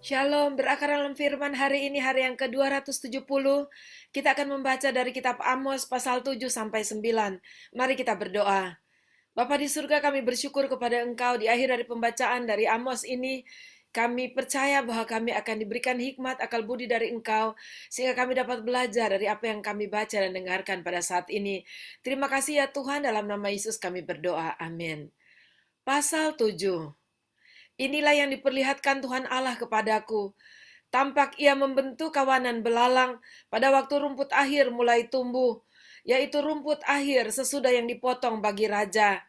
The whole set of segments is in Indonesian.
Shalom, berakar dalam firman hari ini hari yang ke-270. Kita akan membaca dari kitab Amos pasal 7 sampai 9. Mari kita berdoa. Bapa di surga, kami bersyukur kepada Engkau di akhir dari pembacaan dari Amos ini. Kami percaya bahwa kami akan diberikan hikmat akal budi dari Engkau, sehingga kami dapat belajar dari apa yang kami baca dan dengarkan pada saat ini. Terima kasih ya Tuhan, dalam nama Yesus kami berdoa. Amin. Pasal 7. Inilah yang diperlihatkan Tuhan Allah kepadaku. Tampak ia membentuk kawanan belalang pada waktu rumput akhir mulai tumbuh, yaitu rumput akhir sesudah yang dipotong bagi raja.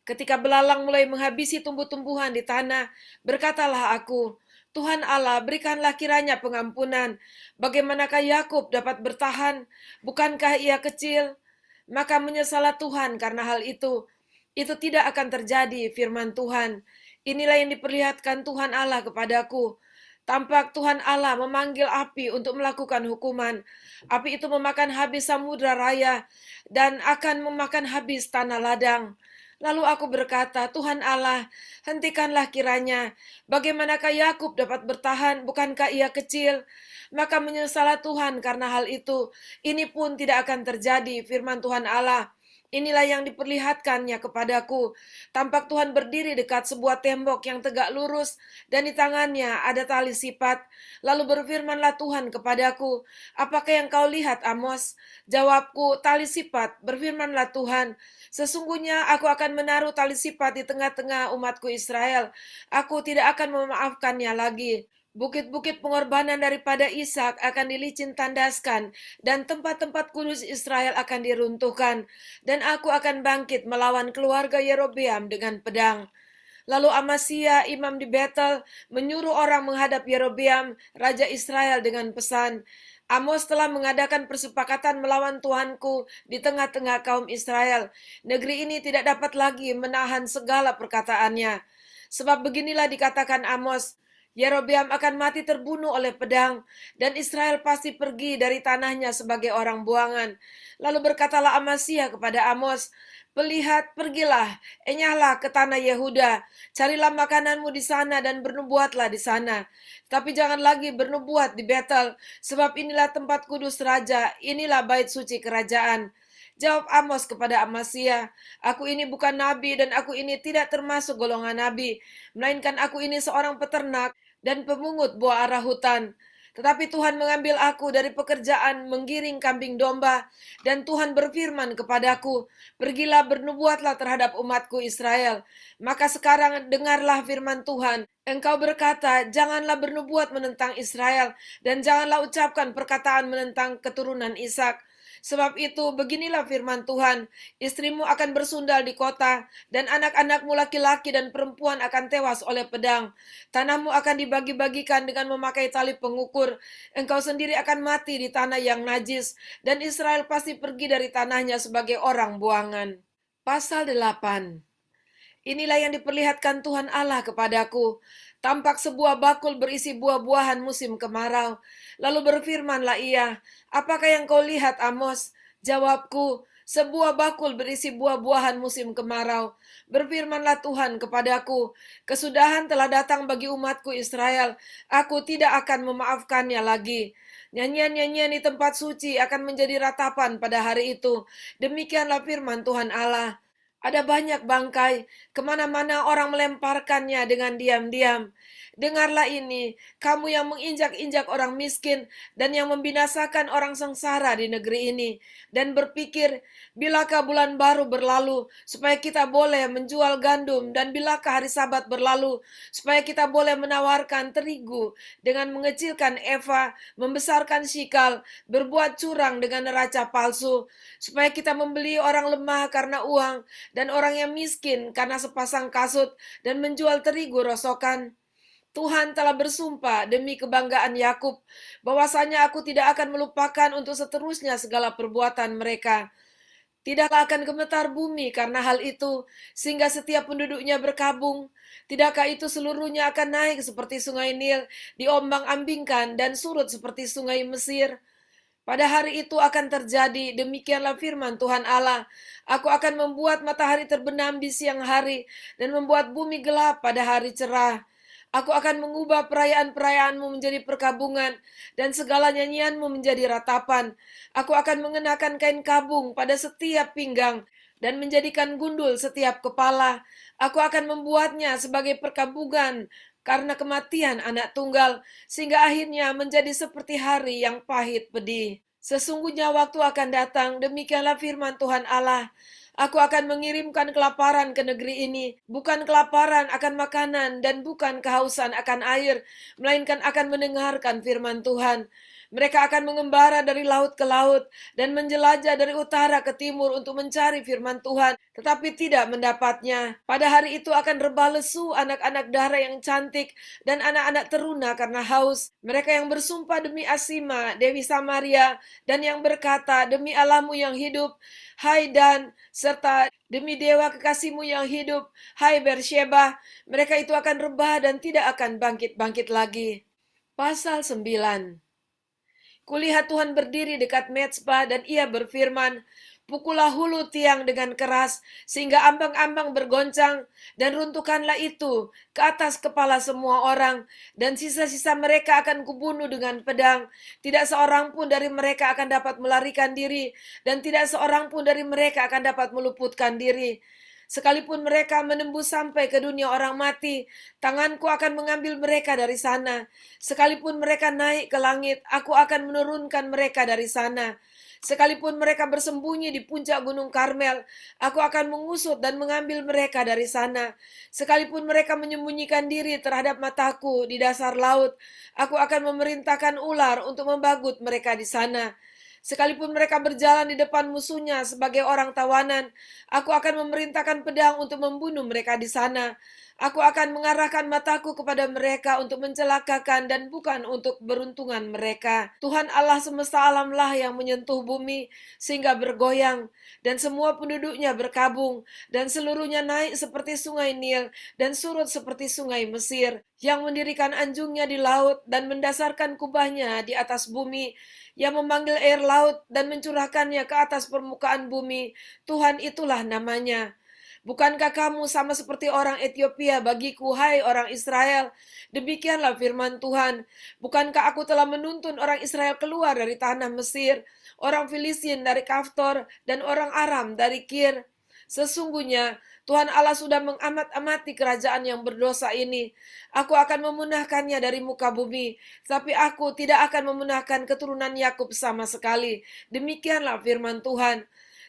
Ketika belalang mulai menghabisi tumbuh-tumbuhan di tanah, berkatalah aku, Tuhan Allah, berikanlah kiranya pengampunan. Bagaimanakah Yakub dapat bertahan? Bukankah ia kecil? Maka menyesalah Tuhan karena hal itu. Itu tidak akan terjadi, firman Tuhan. Inilah yang diperlihatkan Tuhan Allah kepadaku. Tampak Tuhan Allah memanggil api untuk melakukan hukuman. Api itu memakan habis samudra raya dan akan memakan habis tanah ladang. Lalu aku berkata, Tuhan Allah, hentikanlah kiranya. Bagaimanakah Yakub dapat bertahan? Bukankah ia kecil? Maka menyesalah Tuhan karena hal itu. Ini pun tidak akan terjadi, firman Tuhan Allah. Inilah yang diperlihatkannya kepadaku. Tampak Tuhan berdiri dekat sebuah tembok yang tegak lurus, dan di tangannya ada tali sipat. Lalu berfirmanlah Tuhan kepadaku, apakah yang kau lihat, Amos? Jawabku, tali sipat. Berfirmanlah Tuhan, sesungguhnya aku akan menaruh tali sipat di tengah-tengah umatku Israel. Aku tidak akan memaafkannya lagi. Bukit-bukit pengorbanan daripada Ishak akan dilicin tandaskan, dan tempat-tempat kudus Israel akan diruntuhkan, dan aku akan bangkit melawan keluarga Yerobeam dengan pedang. Lalu Amasya, imam di Betel, menyuruh orang menghadap Yerobeam, raja Israel dengan pesan, Amos telah mengadakan persepakatan melawan Tuanku di tengah-tengah kaum Israel. Negeri ini tidak dapat lagi menahan segala perkataannya. Sebab beginilah dikatakan Amos, Yerobeam akan mati terbunuh oleh pedang, dan Israel pasti pergi dari tanahnya sebagai orang buangan. Lalu berkatalah Amasya kepada Amos, Pelihat, pergilah, enyahlah ke tanah Yehuda, carilah makananmu di sana dan bernubuatlah di sana. Tapi jangan lagi bernubuat di Betel, sebab inilah tempat kudus raja, inilah bait suci kerajaan. Jawab Amos kepada Amasya, aku ini bukan nabi dan aku ini tidak termasuk golongan nabi, melainkan aku ini seorang peternak dan pemungut buah arah hutan. Tetapi Tuhan mengambil aku dari pekerjaan menggiring kambing domba, dan Tuhan berfirman kepadaku, pergilah bernubuatlah terhadap umatku Israel. Maka sekarang dengarlah firman Tuhan. Engkau berkata, janganlah bernubuat menentang Israel, dan janganlah ucapkan perkataan menentang keturunan Ishak. Sebab itu, beginilah firman Tuhan, istrimu akan bersundal di kota, dan anak-anakmu laki-laki dan perempuan akan tewas oleh pedang. Tanahmu akan dibagi-bagikan dengan memakai tali pengukur. Engkau sendiri akan mati di tanah yang najis, dan Israel pasti pergi dari tanahnya sebagai orang buangan. Pasal 8. Inilah yang diperlihatkan Tuhan Allah kepadaku. Tampak sebuah bakul berisi buah-buahan musim kemarau. Lalu berfirmanlah ia, apakah yang kau lihat, Amos? Jawabku, sebuah bakul berisi buah-buahan musim kemarau. Berfirmanlah Tuhan kepadaku, kesudahan telah datang bagi umatku Israel. Aku tidak akan memaafkannya lagi. Nyanyian-nyanyian di tempat suci akan menjadi ratapan pada hari itu. Demikianlah firman Tuhan Allah. Ada banyak bangkai, kemana-mana orang melemparkannya dengan diam-diam. Dengarlah ini, kamu yang menginjak-injak orang miskin dan yang membinasakan orang sengsara di negeri ini. Dan berpikir, bilakah bulan baru berlalu, supaya kita boleh menjual gandum, dan bilakah hari sabat berlalu, supaya kita boleh menawarkan terigu dengan mengecilkan eva, membesarkan sikal, berbuat curang dengan neraca palsu, supaya kita membeli orang lemah karena uang, dan orang yang miskin karena sepasang kasut, dan menjual terigu rosokan. Tuhan telah bersumpah demi kebanggaan Yakub, bahwasanya aku tidak akan melupakan untuk seterusnya segala perbuatan mereka. Tidak akan gemetar bumi karena hal itu, sehingga setiap penduduknya berkabung. Tidakkah itu seluruhnya akan naik seperti sungai Nil, diombang-ambingkan dan surut seperti sungai Mesir? Pada hari itu akan terjadi, demikianlah firman Tuhan Allah. Aku akan membuat matahari terbenam di siang hari, dan membuat bumi gelap pada hari cerah. Aku akan mengubah perayaan-perayaanmu menjadi perkabungan, dan segala nyanyianmu menjadi ratapan. Aku akan mengenakan kain kabung pada setiap pinggang, dan menjadikan gundul setiap kepala. Aku akan membuatnya sebagai perkabungan karena kematian anak tunggal, sehingga akhirnya menjadi seperti hari yang pahit pedih. Sesungguhnya waktu akan datang, demikianlah firman Tuhan Allah. Aku akan mengirimkan kelaparan ke negeri ini, bukan kelaparan akan makanan dan bukan kehausan akan air, melainkan akan mendengarkan firman Tuhan. Mereka akan mengembara dari laut ke laut dan menjelajah dari utara ke timur untuk mencari firman Tuhan, tetapi tidak mendapatnya. Pada hari itu akan rebah lesu anak-anak darah yang cantik dan anak-anak teruna karena haus. Mereka yang bersumpah demi Asima, Dewi Samaria, dan yang berkata, demi Allahmu yang hidup, hai Dan, serta demi dewa kekasihmu yang hidup, hai Bersheba, mereka itu akan rebah dan tidak akan bangkit-bangkit lagi. Pasal 9. Kulihat Tuhan berdiri dekat mezbah dan ia berfirman, pukullah hulu tiang dengan keras, sehingga ambang-ambang bergoncang, dan runtuhkanlah itu ke atas kepala semua orang, dan sisa-sisa mereka akan kubunuh dengan pedang. Tidak seorang pun dari mereka akan dapat melarikan diri, dan tidak seorang pun dari mereka akan dapat meluputkan diri. Sekalipun mereka menembus sampai ke dunia orang mati, tanganku akan mengambil mereka dari sana. Sekalipun mereka naik ke langit, aku akan menurunkan mereka dari sana. Sekalipun mereka bersembunyi di puncak gunung Karmel, aku akan mengusut dan mengambil mereka dari sana. Sekalipun mereka menyembunyikan diri terhadap mataku di dasar laut, aku akan memerintahkan ular untuk membagut mereka di sana. Sekalipun mereka berjalan di depan musuhnya sebagai orang tawanan, aku akan memerintahkan pedang untuk membunuh mereka di sana. Aku akan mengarahkan mataku kepada mereka untuk mencelakakan dan bukan untuk beruntungan mereka. Tuhan Allah semesta alamlah yang menyentuh bumi sehingga bergoyang, dan semua penduduknya berkabung, dan seluruhnya naik seperti sungai Nil, dan surut seperti sungai Mesir, yang mendirikan anjungnya di laut dan mendasarkan kubahnya di atas bumi, yang memanggil air laut dan mencurahkannya ke atas permukaan bumi. Tuhan itulah namanya. Bukankah kamu sama seperti orang Ethiopia bagiku, hai orang Israel? Demikianlah firman Tuhan. Bukankah aku telah menuntun orang Israel keluar dari tanah Mesir, orang Filistin dari Kaftor, dan orang Aram dari Kir? Sesungguhnya Tuhan Allah sudah mengamat-amati kerajaan yang berdosa ini. Aku akan memunahkannya dari muka bumi, tapi aku tidak akan memunahkan keturunan Yakub sama sekali. Demikianlah firman Tuhan.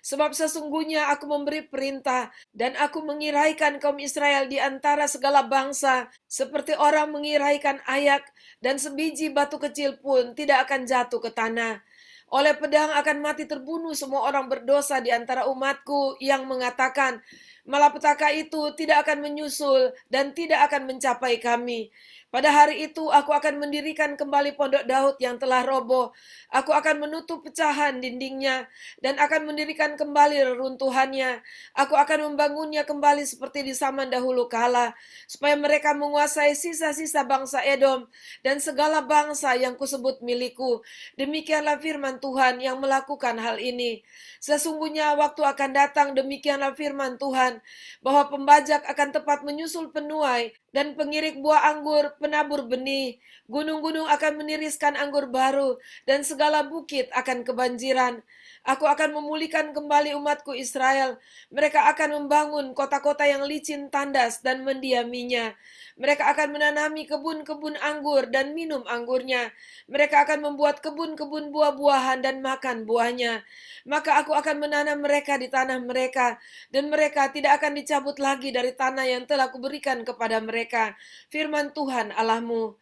Sebab sesungguhnya aku memberi perintah, dan aku mengiraikan kaum Israel di antara segala bangsa, seperti orang mengiraikan ayak, dan sebiji batu kecil pun tidak akan jatuh ke tanah. Oleh pedang akan mati terbunuh semua orang berdosa di antara umatku yang mengatakan, malapetaka itu tidak akan menyusul dan tidak akan mencapai kami. Pada hari itu aku akan mendirikan kembali pondok Daud yang telah roboh. Aku akan menutup pecahan dindingnya dan akan mendirikan kembali reruntuhannya. Aku akan membangunnya kembali seperti di zaman dahulu kala, supaya mereka menguasai sisa-sisa bangsa Edom dan segala bangsa yang kusebut milikku. Demikianlah firman Tuhan yang melakukan hal ini. Sesungguhnya waktu akan datang, demikianlah firman Tuhan, bahwa pembajak akan tepat menyusul penuai, dan pengirik buah anggur penabur benih. Gunung-gunung akan meniriskan anggur baru, dan segala bukit akan kebanjiran. Aku akan memulihkan kembali umatku Israel. Mereka akan membangun kota-kota yang licin tandas dan mendiaminya. Mereka akan menanami kebun-kebun anggur dan minum anggurnya. Mereka akan membuat kebun-kebun buah-buahan dan makan buahnya. Maka aku akan menanam mereka di tanah mereka, dan mereka tidak akan dicabut lagi dari tanah yang telah kuberikan kepada mereka. Firman Tuhan Allahmu.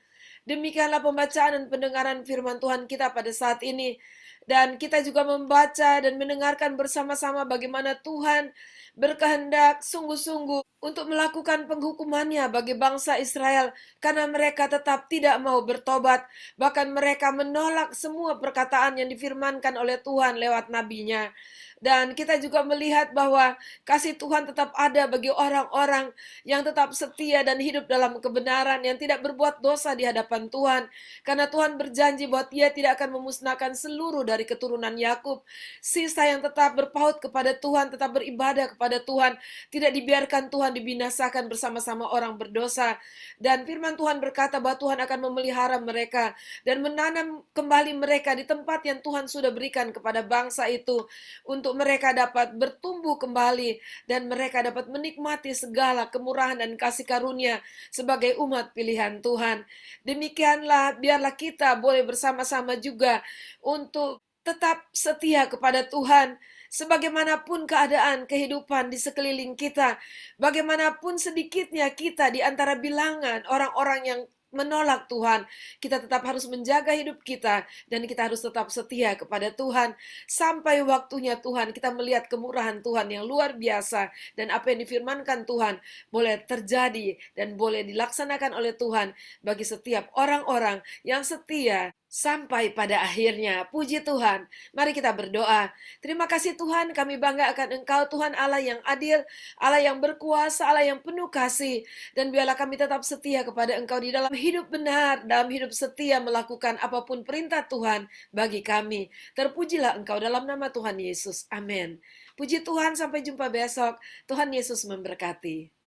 Demikianlah pembacaan dan pendengaran firman Tuhan kita pada saat ini. Dan kita juga membaca dan mendengarkan bersama-sama bagaimana Tuhan berkehendak sungguh-sungguh untuk melakukan penghukumannya bagi bangsa Israel karena mereka tetap tidak mau bertobat. Bahkan mereka menolak semua perkataan yang difirmankan oleh Tuhan lewat nabinya. Dan kita juga melihat bahwa kasih Tuhan tetap ada bagi orang-orang yang tetap setia dan hidup dalam kebenaran, yang tidak berbuat dosa di hadapan Tuhan. Karena Tuhan berjanji bahwa Dia tidak akan memusnahkan seluruh dari keturunan Yakub. Sisa yang tetap berpaut kepada Tuhan, tetap beribadah kepada Tuhan, tidak dibiarkan Tuhan dibinasakan bersama-sama orang berdosa. Dan firman Tuhan berkata bahwa Tuhan akan memelihara mereka dan menanam kembali mereka di tempat yang Tuhan sudah berikan kepada bangsa itu, untuk mereka dapat bertumbuh kembali dan mereka dapat menikmati segala kemurahan dan kasih karunia sebagai umat pilihan Tuhan. Demikianlah, biarlah kita boleh bersama-sama juga untuk tetap setia kepada Tuhan. Sebagaimanapun keadaan kehidupan di sekeliling kita, bagaimanapun sedikitnya kita di antara bilangan orang-orang yang menolak Tuhan, kita tetap harus menjaga hidup kita dan kita harus tetap setia kepada Tuhan sampai waktunya Tuhan kita melihat kemurahan Tuhan yang luar biasa, dan apa yang difirmankan Tuhan boleh terjadi dan boleh dilaksanakan oleh Tuhan bagi setiap orang-orang yang setia sampai pada akhirnya. Puji Tuhan. Mari kita berdoa. Terima kasih Tuhan, kami bangga akan Engkau, Tuhan Allah yang adil, Allah yang berkuasa, Allah yang penuh kasih. Dan biarlah kami tetap setia kepada Engkau di dalam hidup benar, dalam hidup setia melakukan apapun perintah Tuhan bagi kami. Terpujilah Engkau dalam nama Tuhan Yesus. Amin. Puji Tuhan, sampai jumpa besok. Tuhan Yesus memberkati.